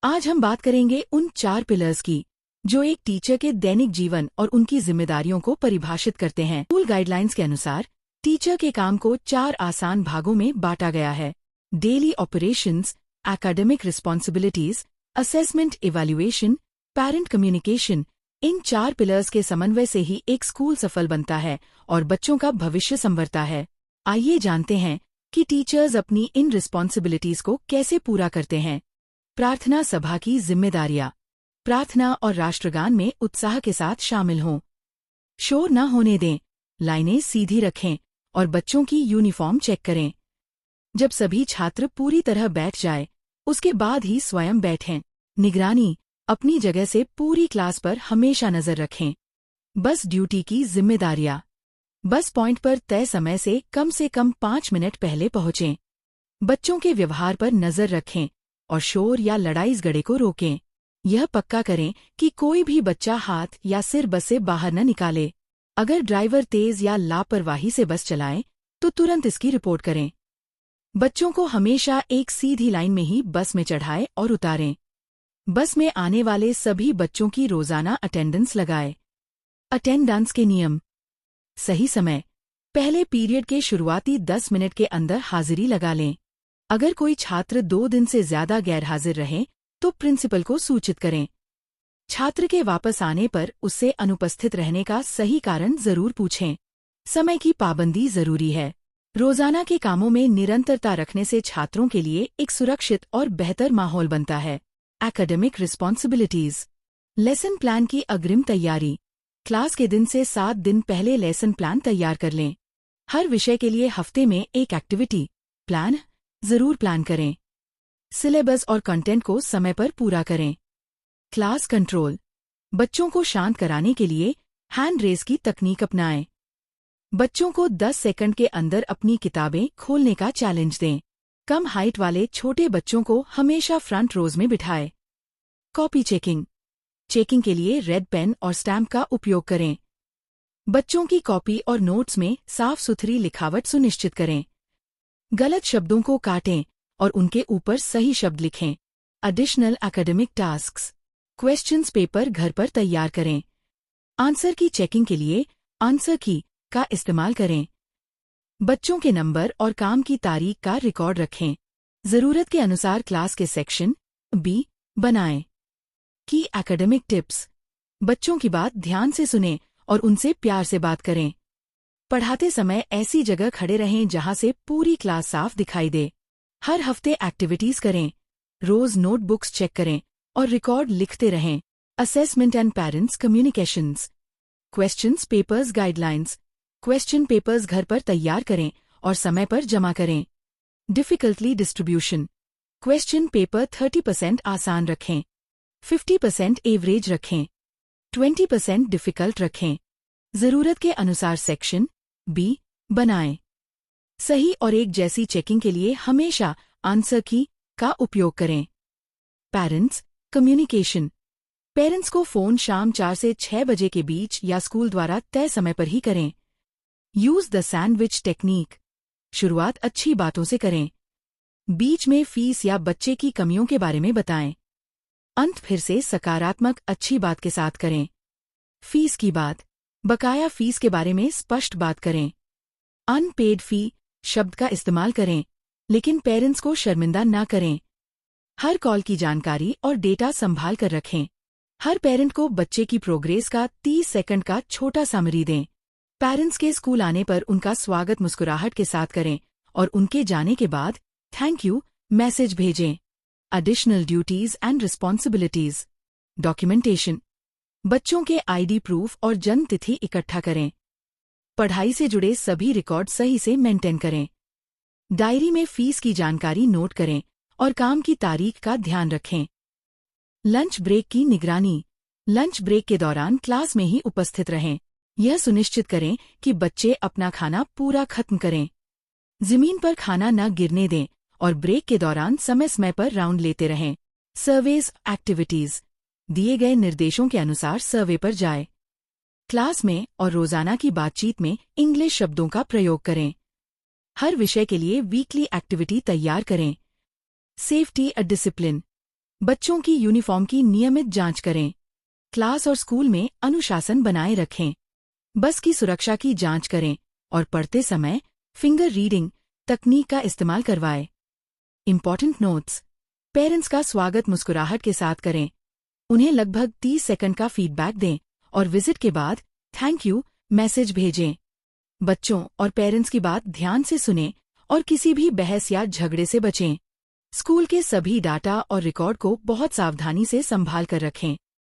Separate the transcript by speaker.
Speaker 1: आज हम बात करेंगे उन 4 पिलर्स की जो एक टीचर के दैनिक जीवन और उनकी जिम्मेदारियों को परिभाषित करते हैं। स्कूल गाइडलाइंस के अनुसार टीचर के काम को 4 आसान भागों में बांटा गया है। Daily operations, academic responsibilities, assessment evaluation, parent communication. इन 4 पिलर्स के समन्वय से ही एक स्कूल सफल बनता है और बच्चों का भविष्य संवरता है। आइए जानते हैं कि टीचर्स अपनी इन रिस्पॉन्सिबिलिटीज को कैसे पूरा करते हैं। प्रार्थना सभा की जिम्मेदारियां। प्रार्थना और राष्ट्रगान में उत्साह के साथ शामिल हों। शोर न होने दें, लाइनें सीधी रखें और बच्चों की यूनिफॉर्म चेक करें। जब सभी छात्र पूरी तरह बैठ जाए, उसके बाद ही स्वयं बैठें। निगरानी, अपनी जगह से पूरी क्लास पर हमेशा नजर रखें। बस ड्यूटी की जिम्मेदारियां। बस पॉइंट पर तय समय से कम 5 मिनट पहले पहुंचें। बच्चों के व्यवहार पर नजर रखें और शोर या लड़ाई झगड़े को रोकें। यह पक्का करें कि कोई भी बच्चा हाथ या सिर बस से बाहर न निकाले। अगर ड्राइवर तेज या लापरवाही से बस चलाए तो तुरंत इसकी रिपोर्ट करें। बच्चों को हमेशा एक सीधी लाइन में ही बस में चढ़ाएं और उतारें। बस में आने वाले सभी बच्चों की रोजाना अटेंडेंस लगाएं। अटेंडेंस के नियम। सही समय, पहले पीरियड के शुरुआती 10 मिनट के अंदर हाजिरी लगा लें। अगर कोई छात्र 2 दिन से ज्यादा गैरहाजिर रहे तो प्रिंसिपल को सूचित करें। छात्र के वापस आने पर उससे अनुपस्थित रहने का सही कारण जरूर पूछें। समय की पाबंदी जरूरी है। रोजाना के कामों में निरंतरता रखने से छात्रों के लिए एक सुरक्षित और बेहतर माहौल बनता है। Academic responsibilities. लेसन प्लान की अग्रिम तैयारी। क्लास के दिन से 7 दिन पहले लेसन प्लान तैयार कर लें। हर विषय के लिए हफ्ते में एक एक्टिविटी प्लान जरूर प्लान करें। सिलेबस और कंटेंट को समय पर पूरा करें। Class control. बच्चों को शांत कराने के लिए हैंड रेज की तकनीक अपनाएं। बच्चों को 10 सेकंड के अंदर अपनी किताबें खोलने का चैलेंज दें। कम हाइट वाले छोटे बच्चों को हमेशा फ्रंट रोज में बिठाएं। Copy checking. चेकिंग के लिए रेड पेन और स्टैम्प का उपयोग करें। बच्चों की कॉपी और नोट्स में साफ सुथरी लिखावट सुनिश्चित करें। गलत शब्दों को काटें और उनके ऊपर सही शब्द लिखें। Additional academic tasks. Questions paper घर पर तैयार करें। आंसर की चेकिंग के लिए आंसर की का इस्तेमाल करें। बच्चों के नंबर और काम की तारीख का रिकॉर्ड रखें। जरूरत के अनुसार क्लास के सेक्शन बी बनाएं। की एकेडमिक टिप्स। बच्चों की बात ध्यान से सुनें और उनसे प्यार से बात करें। पढ़ाते समय ऐसी जगह खड़े रहें जहां से पूरी क्लास साफ दिखाई दे। हर हफ्ते एक्टिविटीज करें। रोज नोटबुक्स चेक करें और रिकॉर्ड लिखते रहें। Assessment and parents communications. Questions papers guidelines. Question papers घर पर तैयार करें और समय पर जमा करें। डिफिकल्टली डिस्ट्रीब्यूशन। क्वेश्चन पेपर 30% आसान रखें, 50% एवरेज रखें, 20% डिफिकल्ट रखें। जरूरत के अनुसार सेक्शन बी बनाएं। सही और एक जैसी चेकिंग के लिए हमेशा आंसर की का उपयोग करें। Parents communication. पेरेंट्स को फोन शाम 4 से 6 बजे के बीच या स्कूल द्वारा तय समय पर ही करें। Use the sandwich technique. शुरुआत अच्छी बातों से करें। बीच में फीस या बच्चे की कमियों के बारे में बताएं। अंत फिर से सकारात्मक अच्छी बात के साथ करें। फीस की बात। बकाया फीस के बारे में स्पष्ट बात करें। अनपेड फी शब्द का इस्तेमाल करें, लेकिन पेरेंट्स को शर्मिंदा न करें। हर कॉल की जानकारी और डेटा संभाल कर रखें। हर पेरेंट को बच्चे की प्रोग्रेस का 30 सेकंड का छोटा समरी दें। पेरेंट्स के स्कूल आने पर उनका स्वागत मुस्कुराहट के साथ करें और उनके जाने के बाद थैंक यू मैसेज भेजें। Additional duties and responsibilities. Documentation. बच्चों के आईडी प्रूफ और जन्म तिथि इकट्ठा करें। पढ़ाई से जुड़े सभी रिकॉर्ड सही से मेंटेन करें। डायरी में फीस की जानकारी नोट करें और काम की तारीख का ध्यान रखें। लंच ब्रेक की निगरानी। लंच ब्रेक के दौरान क्लास में ही उपस्थित रहें। यह सुनिश्चित करें कि बच्चे अपना खाना पूरा खत्म करें। जमीन पर खाना न गिरने दें और ब्रेक के दौरान समय समय पर राउंड लेते रहें। Surveys activities. दिए गए निर्देशों के अनुसार सर्वे पर जाएं। क्लास में और रोजाना की बातचीत में इंग्लिश शब्दों का प्रयोग करें। हर विषय के लिए वीकली एक्टिविटी तैयार करें। Safety a discipline. बच्चों की यूनिफॉर्म की नियमित जांच करें। क्लास और स्कूल में अनुशासन बनाए रखें। बस की सुरक्षा की जांच करें और पढ़ते समय फिंगर रीडिंग तकनीक का इस्तेमाल करवाएं। इम्पॉर्टेंट नोट्स: पेरेंट्स का स्वागत मुस्कुराहट के साथ करें। उन्हें लगभग 30 सेकंड का फीडबैक दें और विजिट के बाद थैंक यू मैसेज भेजें। बच्चों और पेरेंट्स की बात ध्यान से सुनें और किसी भी बहस या झगड़े से बचें। स्कूल के सभी डाटा और रिकॉर्ड को बहुत सावधानी से संभाल कर रखें।